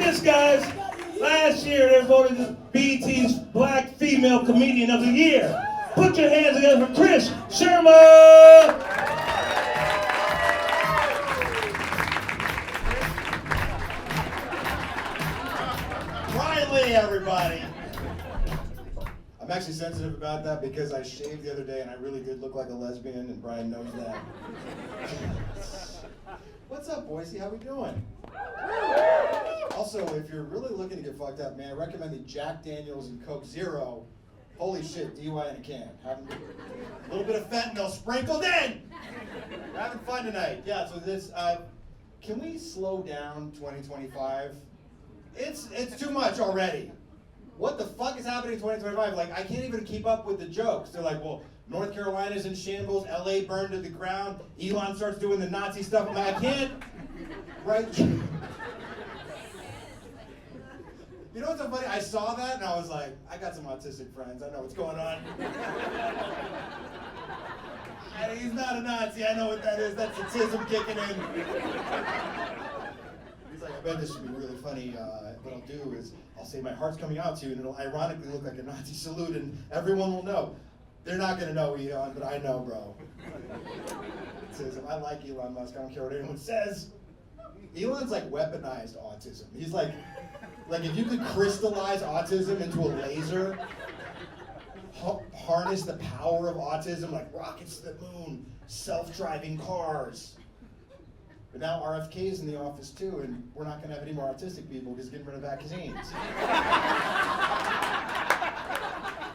this, guys. Last year, they voted as BET's Black Female Comedian of the Year. Put your hands together for Kris Sharma! Finally, everybody. I'm actually sensitive about that because I shaved the other day and I really did look like a lesbian, and Brian knows that. What's up, Boise? How we doing? Also, if you're really looking to get fucked up, man, I recommend the Jack Daniels and Coke Zero. Holy shit, DUI in a can. Having a little bit of fentanyl sprinkled in. We're having fun tonight. Yeah, so this, can we slow down 2025? It's too much already. What the fuck is happening in 2025? Like, I can't even keep up with the jokes. They're like, well, North Carolina's in shambles, LA burned to the ground, Elon starts doing the Nazi stuff. I'm like, I can't, right? You know what's so funny? I saw that and I was like, I got some autistic friends. I know what's going on. And he's not a Nazi. I know what that is. That's autism kicking in. He's like, I bet this should be really funny. What I'll do is I'll say my heart's coming out to you, and it'll ironically look like a Nazi salute, and everyone will know. They're not gonna know Elon, but I know, bro. Autism. I like Elon Musk. I don't care what anyone says. Elon's like weaponized autism. He's like if you could crystallize autism into a laser, harness the power of autism, like rockets to the moon, self-driving cars. But now RFK's in the office too, and we're not gonna have any more autistic people because getting rid of vaccines.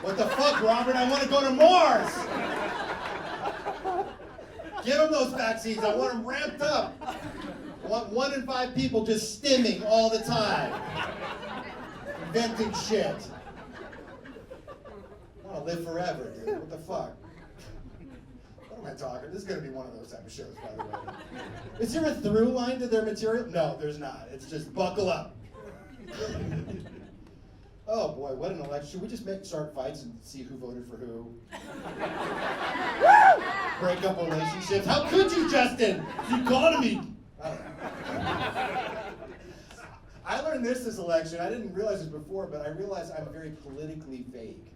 What the fuck, Robert? I want to go to Mars! Give them those vaccines. I want them ramped up. I want 1 in 5 people just stimming all the time. Inventing shit. I want to live forever, dude. What the fuck? What am I talking? This is going to be one of those type of shows, by the way. Is there a through line to their material? No, there's not. It's just buckle up. Oh boy, what an election. Should we just start fights and see who voted for who? Break up relationships? How could you, Justin? The economy. I don't know. I learned this election. I didn't realize this before, but I realized I'm very politically vague.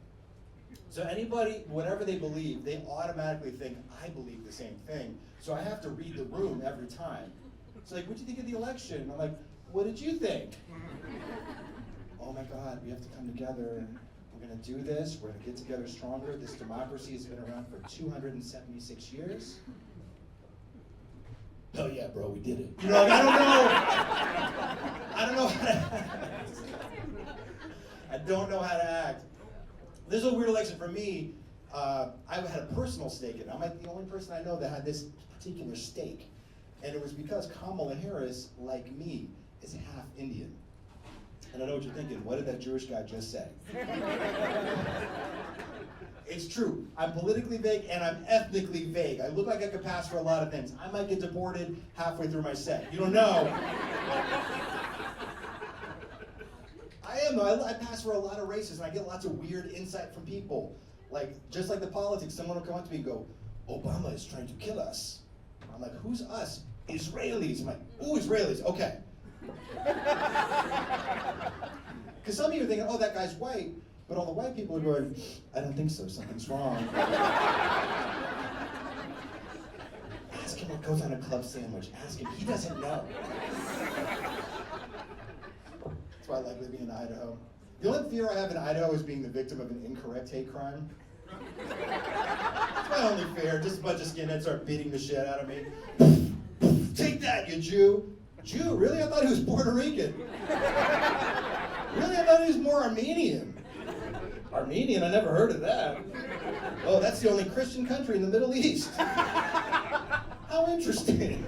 So anybody, whatever they believe, they automatically think I believe the same thing. So I have to read the room every time. It's like, what'd you think of the election? I'm like, what did you think? Oh my God, we have to come together. We're gonna do this, we're gonna get together stronger. This democracy has been around for 276 years. Oh yeah, bro, we did it. You know, like, I don't know how to act. I don't know how to act. This is a weird election for me. I had a personal stake in it. I'm like the only person I know that had this particular stake. And it was because Kamala Harris, like me, is half Indian. And I know what you're thinking, what did that Jewish guy just say? It's true. I'm politically vague and I'm ethnically vague. I look like I could pass for a lot of things. I might get deported halfway through my set. You don't know. I am though. I pass for a lot of races and I get lots of weird insight from people. Like, just like the politics, someone will come up to me and go, Obama is trying to kill us. I'm like, who's us? Israelis. I'm like, ooh, Israelis, okay. Because some of you are thinking, oh, that guy's white, but all the white people are going, I don't think so, something's wrong. Ask him what goes on a club sandwich. Ask him, he doesn't know. That's why I like living in Idaho. The only fear I have in Idaho is being the victim of an incorrect hate crime. That's my only fear, just a bunch of skinheads start beating the shit out of me. Take that, you Jew. Jew? Really? I thought he was Puerto Rican. Really? I thought he was more Armenian. Armenian? I never heard of that. Oh, that's the only Christian country in the Middle East. How interesting.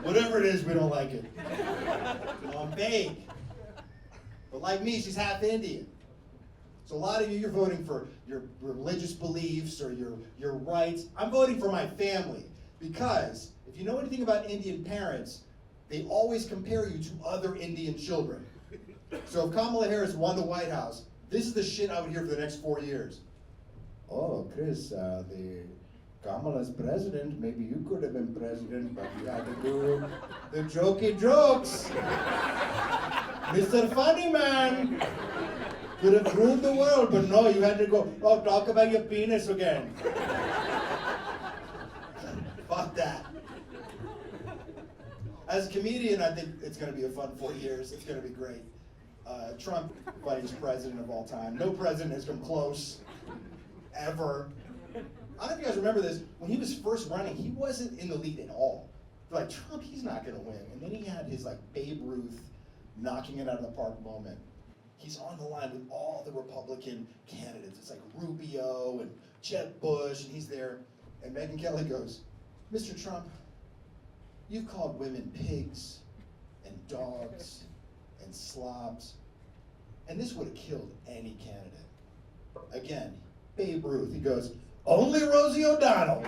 Whatever it is, we don't like it. You know, I'm vague. But like me, she's half Indian. So a lot of you, you're voting for your religious beliefs or your rights. I'm voting for my family because if you know anything about Indian parents, they always compare you to other Indian children. So if Kamala Harris won the White House, this is the shit I would hear for the next 4 years. Oh, Kris, the Kamala's president, maybe you could have been president, but you had to do the jokey jokes. Mr. Funny Man could have ruled the world, but no, you had to go, oh, talk about your penis again. Fuck that. As a comedian, I think it's going to be a fun 4 years. It's going to be great. Trump, funniest president of all time. No president has come close, ever. I don't know if you guys remember this. When he was first running, he wasn't in the lead at all. They're like, Trump, he's not going to win. And then he had his like Babe Ruth knocking it out of the park moment. He's on the line with all the Republican candidates. It's like Rubio and Jeb Bush, and he's there. And Megyn Kelly goes, Mr. Trump, you've called women pigs and dogs and slobs, and this would have killed any candidate. Again, Babe Ruth, he goes, only Rosie O'Donnell.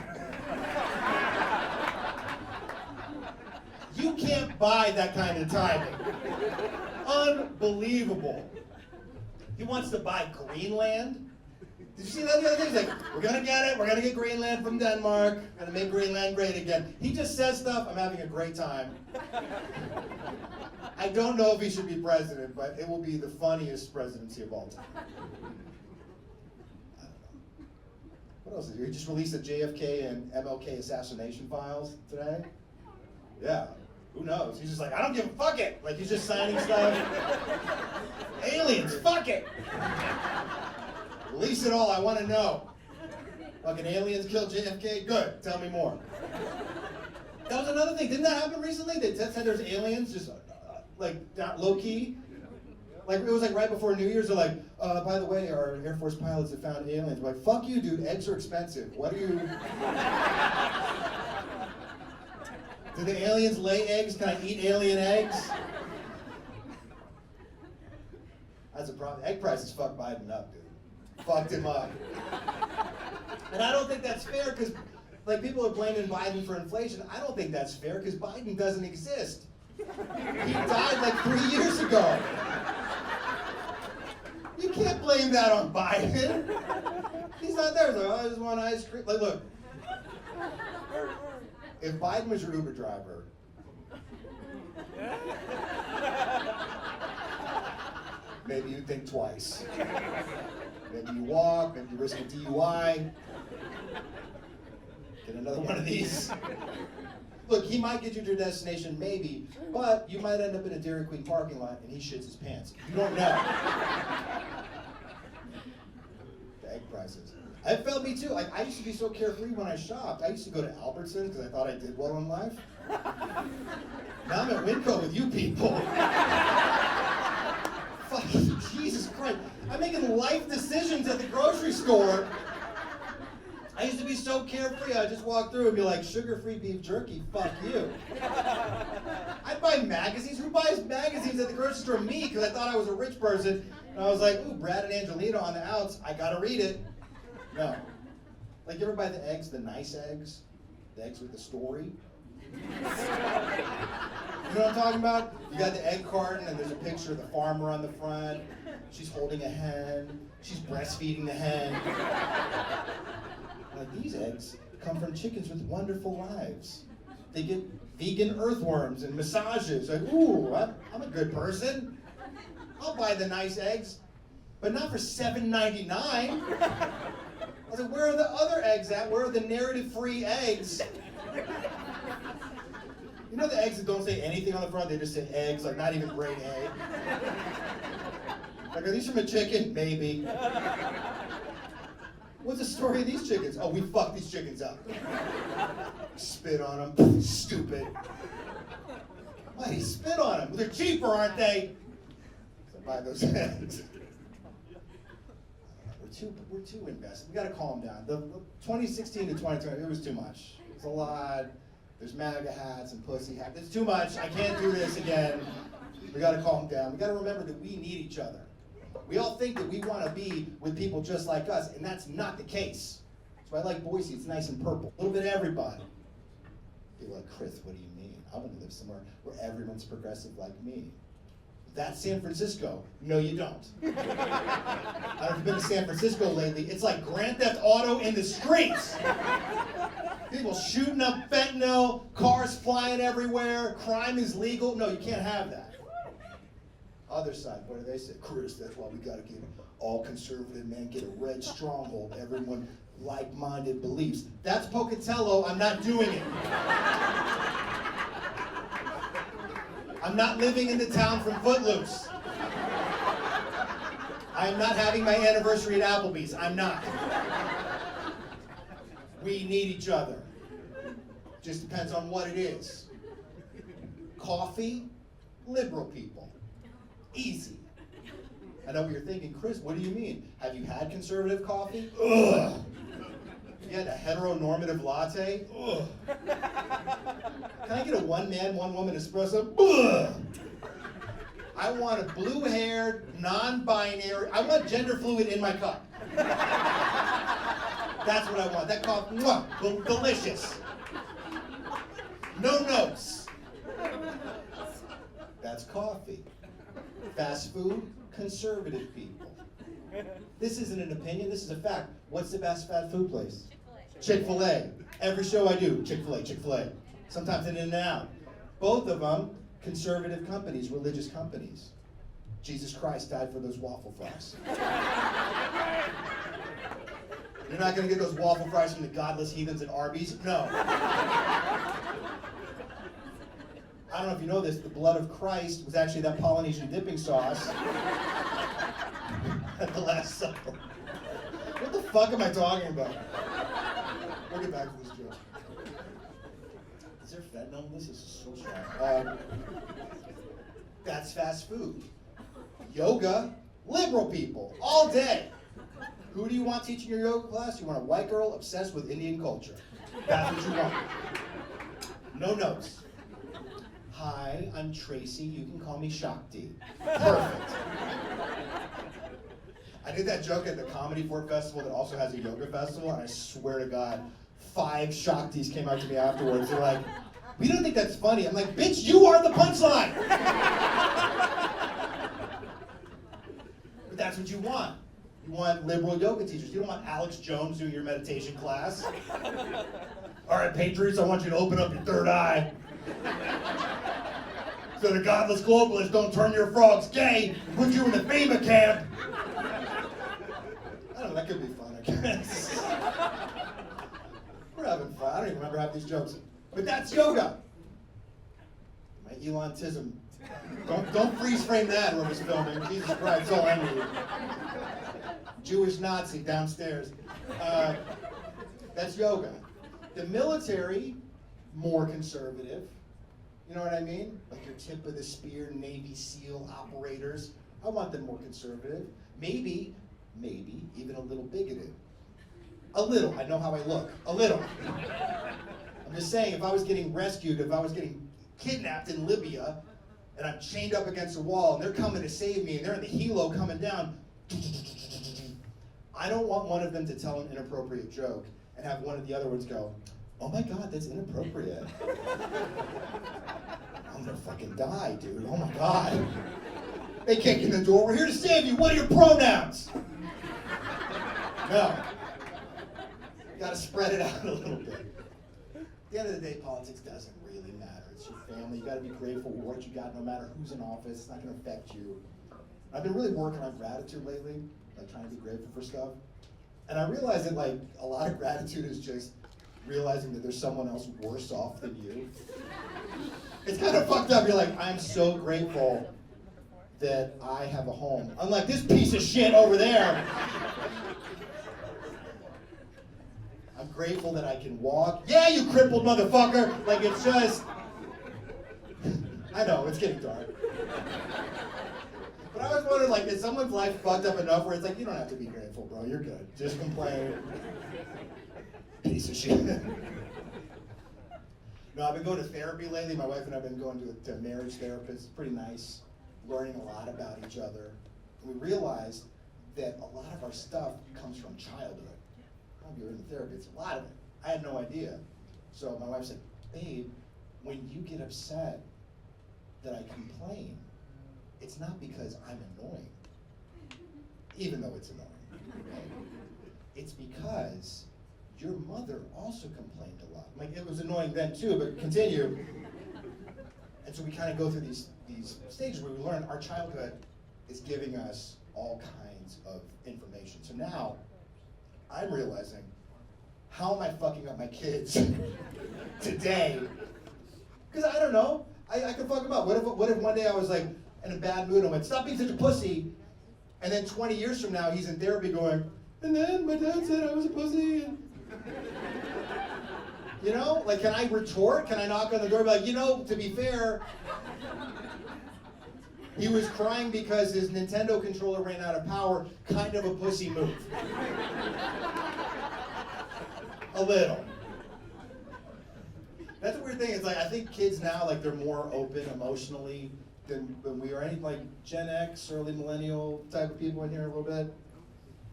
You can't buy that kind of timing. Unbelievable. He wants to buy Greenland. Did you see that the other day? He's like, we're gonna get it, we're gonna get Greenland from Denmark, we're gonna make Greenland great again. He just says stuff, I'm having a great time. I don't know if he should be president, but it will be the funniest presidency of all time. I don't know. What else is here? He just released the JFK and MLK assassination files today. Yeah, who knows? He's just like, I don't give a fuck it. Like he's just signing stuff. Aliens, fuck it. Release it all, I want to know. Fucking aliens killed JFK? Good, tell me more. That was another thing, didn't that happen recently? They said there's aliens just like low key? Like it was like right before New Year's, they're like, by the way, our Air Force pilots have found aliens. I'm like, fuck you, dude, eggs are expensive. What are you? Do the aliens lay eggs? Can I eat alien eggs? That's a problem. Egg prices fucked Biden up, dude. Fucked him up. And I don't think that's fair because, like, people are blaming Biden for inflation. I don't think that's fair because Biden doesn't exist. He died like 3 years ago. You can't blame that on Biden. He's not there. He's like, oh, I just want ice cream. Like, look, if Biden was your Uber driver, maybe you'd think twice. Maybe you walk, maybe you risk a DUI. Get another one of these. Look, he might get you to your destination, maybe, but you might end up in a Dairy Queen parking lot and he shits his pants. You don't know. The egg prices. It felt me too. Like, I used to be so carefree when I shopped. I used to go to Albertsons because I thought I did well in life. Now I'm at Winco with you people. Fucking Jesus Christ. I'm making life decisions at the grocery store. I used to be so carefree, I'd just walk through and be like, sugar-free beef jerky, fuck you. I'd buy magazines. Who buys magazines at the grocery store? Me, because I thought I was a rich person. And I was like, ooh, Brad and Angelina on the outs, I gotta read it. No. Like, you ever buy the eggs, the nice eggs? The eggs with the story? You know what I'm talking about? You got the egg carton and there's a picture of the farmer on the front. She's holding a hen. She's breastfeeding the hen. Like, these eggs come from chickens with wonderful lives. They get vegan earthworms and massages. Like, ooh, I'm a good person. I'll buy the nice eggs, but not for $7.99. I was like, where are the other eggs at? Where are the narrative-free eggs? You know the eggs that don't say anything on the front? They just say eggs, like not even grade A. Like, are these from a chicken? Maybe. What's the story of these chickens? Oh, we fucked these chickens up. Spit on them. Stupid. Why do you spit on them? Well, they're cheaper, aren't they? So buy those eggs. We're too invested. We got to calm down. The 2016 to 2020, it was too much. It's a lot. There's MAGA hats and pussy hats. It's too much. I can't do this again. We got to calm down. We got to remember that we need each other. We all think that we want to be with people just like us, and that's not the case. So I like Boise. It's nice and purple. A little bit of everybody. People are like, Kris, what do you mean? I want to live somewhere where everyone's progressive like me. That's San Francisco. No, you don't. I don't know if you've been to San Francisco lately. It's like Grand Theft Auto in the streets. People shooting up fentanyl, cars flying everywhere, crime is legal. No, you can't have that. Other side, what do they say? Kris, that's why we gotta get all conservative men, get a red stronghold, everyone like-minded beliefs. That's Pocatello, I'm not doing it. I'm not living in the town from Footloose. I am not having my anniversary at Applebee's, I'm not. We need each other. Just depends on what it is. Coffee, liberal people. Easy. I know what you're thinking, Kris, what do you mean? Have you had conservative coffee? Ugh. You had a heteronormative latte? Ugh. Can I get a one man, one woman espresso? Ugh. I want a blue-haired, non-binary, I want gender fluid in my cup. That's what I want. That coffee, mwah, delicious. No notes. That's coffee. Fast food, conservative people. This isn't an opinion, this is a fact. What's the best fast food place? Chick-fil-A. Every show I do, Chick-fil-A, Chick-fil-A. Sometimes in and out. Both of them, conservative companies, religious companies. Jesus Christ died for those waffle fries. You're not gonna get those waffle fries from the godless heathens at Arby's? No. I don't know if you know this, the blood of Christ was actually that Polynesian dipping sauce at the Last Supper. What the fuck am I talking about? We'll get back to this joke. Is there fentanyl? This is so strong. That's fast food. Yoga, liberal people, all day. Who do you want teaching your yoga class? You want a white girl obsessed with Indian culture. That's what you want. No notes. Hi, I'm Tracy. You can call me Shakti. Perfect. I did that joke at the Comedy Fort Festival that also has a yoga festival, and I swear to God, 5 Shaktis came out to me afterwards. They're like, we don't think that's funny. I'm like, bitch, you are the punchline. But that's what you want. You want liberal yoga teachers. You don't want Alex Jones doing your meditation class. All right, Patriots, I want you to open up your third eye. So the godless globalists don't turn your frogs gay and put you in the FEMA camp. I don't know, that could be fun, I guess. We're having fun. I don't even remember half these jokes. But that's yoga. My Elon-tism. Don't freeze frame that when we're filming. Jesus Christ, it's all ended. Jewish Nazi downstairs. That's yoga. The military, more conservative. You know what I mean? Like your tip of the spear Navy SEAL operators. I want them more conservative. Maybe even a little bigoted. A little, I know how I look. A little. I'm just saying, if I was getting rescued, if I was getting kidnapped in Libya, and I'm chained up against a wall, and they're coming to save me, and they're in the helo coming down, I don't want one of them to tell an inappropriate joke, and have one of the other ones go, oh my God, that's inappropriate. I'm gonna fucking die, dude. Oh my God. They kick in the door. We're here to save you. What are your pronouns? No. You gotta spread it out a little bit. At the end of the day, politics doesn't really matter. It's your family. You gotta be grateful for what you got, no matter who's in office. It's not gonna affect you. I've been really working on gratitude lately, like trying to be grateful for stuff. And I realized that like a lot of gratitude is just realizing that there's someone else worse off than you. It's kind of fucked up. You're like, I'm so grateful that I have a home. Unlike this piece of shit over there. I'm grateful that I can walk. Yeah, you crippled motherfucker. Like it's just, I know, it's getting dark. But I always wondered, like, is someone's life fucked up enough where it's like, you don't have to be grateful, bro. You're good. Just complain. Piece of shit. No, I've been going to therapy lately. My wife and I have been going to a marriage therapist. It's pretty nice. Learning a lot about each other. And we realized that a lot of our stuff comes from childhood. I don't know if you're in therapy, it's a lot of it. I had no idea. So my wife said, babe, when you get upset that I complain, it's not because I'm annoying, even though it's annoying. Right? It's because your mother also complained a lot. Like, it was annoying then too, but continue. And so we kind of go through these stages where we learn our childhood is giving us all kinds of information. So now I'm realizing, how am I fucking up my kids today? Because I don't know. I could fuck them up. What if one day I was like in a bad mood and went, stop being such a pussy, and then 20 years from now he's in therapy going, and then my dad said I was a pussy. And... You know, like, can I retort? Can I knock on the door and be like, you know, to be fair, he was crying because his Nintendo controller ran out of power, kind of a pussy move. A little. That's a weird thing. It's like, I think kids now, like, they're more open emotionally than we are. Any, like, Gen X, early millennial type of people in here a little bit?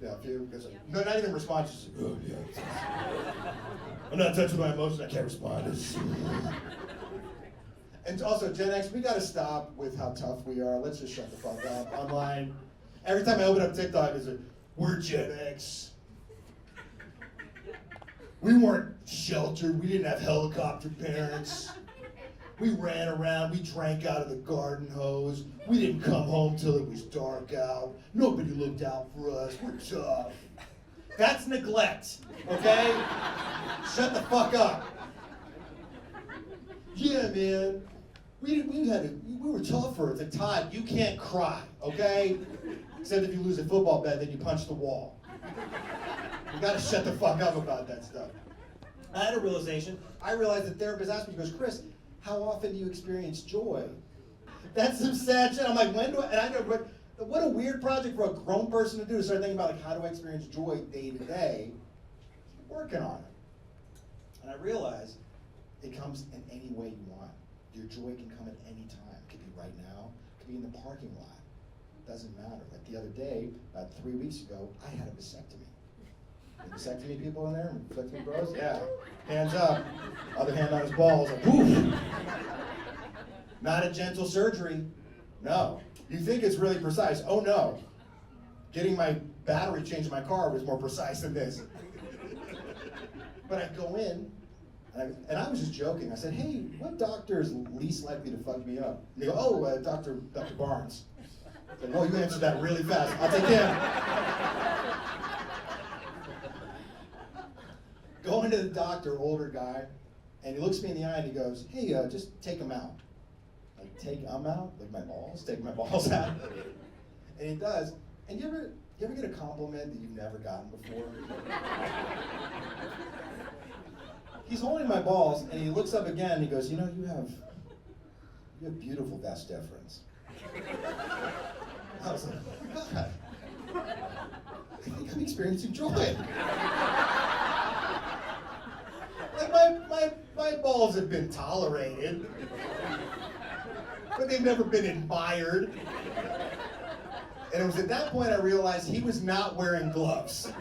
Yeah, a few. No, not even response. Just, oh, yeah. I'm not touching my emotions. I can't respond. And also, Gen X, we gotta stop with how tough we are. Let's just shut the fuck up online. Every time I open up TikTok, it's like, we're Gen X. We weren't sheltered. We didn't have helicopter parents. We ran around. We drank out of the garden hose. We didn't come home till it was dark out. Nobody looked out for us. We're tough. That's neglect, okay? Shut the fuck up. Yeah, man. We were tougher. It's like, Todd, you can't cry, okay? Except if you lose a football bet, then you punch the wall. You gotta shut the fuck up about that stuff. I had a realization. I realized the therapist asked me, he goes, Kris, how often do you experience joy? That's some sad shit. I'm like, when do I, and I know, what a weird project for a grown person to do, to start thinking about, like, how do I experience joy day to day? Working on it. And I realized it comes in any way you want. Your joy can come at any time. It could be right now. It could be in the parking lot. It doesn't matter. Like the other day, about 3 weeks ago, I had a vasectomy. Any vasectomy people in there? Vasectomy bros? Yeah. Hands up. Other hand on his balls. Like, poof. Not a gentle surgery. No. You think it's really precise. Oh no. Getting my battery changed in my car was more precise than this. But I go in, and I was just joking. I said, hey, what doctor is least likely to fuck me up? And they go, oh, Dr. Barnes. I said, oh, you answered that really fast. I'll take him. Go into the doctor, older guy, and he looks me in the eye and he goes, hey, just take him out. Like, take them out? Like my balls? Take my balls out? And he does. And you ever get a compliment that you've never gotten before? He's holding my balls, and he looks up again, and he goes, you know, you have beautiful vas deferens. I was like, oh my God. I think I'm experiencing joy. Like, my balls have been tolerated, but they've never been admired. And it was at that point I realized he was not wearing gloves.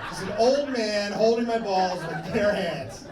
He's an old man holding my balls with bare hands.